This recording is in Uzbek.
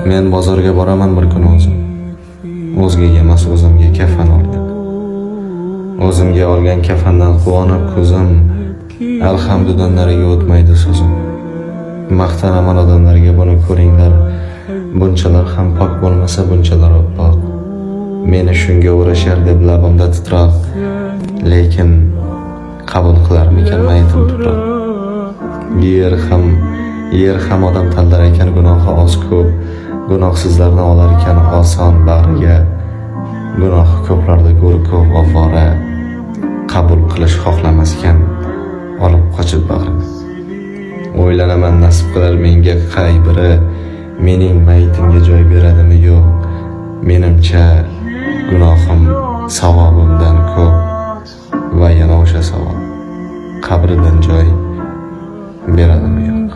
Men bozorga boraman bir kun o'zim. O'zgaga emas, o'zimga kafan olgan. O'zimga olgan kafandan quvonib ko'zim, alhamdulillah nariga o'tmaydi so'zim. Maqtanaman odamlarga, buni ko'ringlar. Bunchalar ham pok bo'lmasa, bunchalar oppoq. Meni shunga uğraşar deb labimda titroq, lekin qabul qilarmikan mayitim tuproq. Yer ham odam tanlar ekan, gunohi oz ko'p. Gunohsizlarni olar ekan oson bag'riga. Gunohi ko'plarda go'r ko'p ovora. Qabul qilish xohlamaskan, olib qochib bag'riga. O'ylanaman nasib qilar menga qay biri, mening mayitimga joy beradimi yo'q. Menimcha gunohim savobimdan ko'p va yana o'sha savob qabridan joy beradimi yo'q.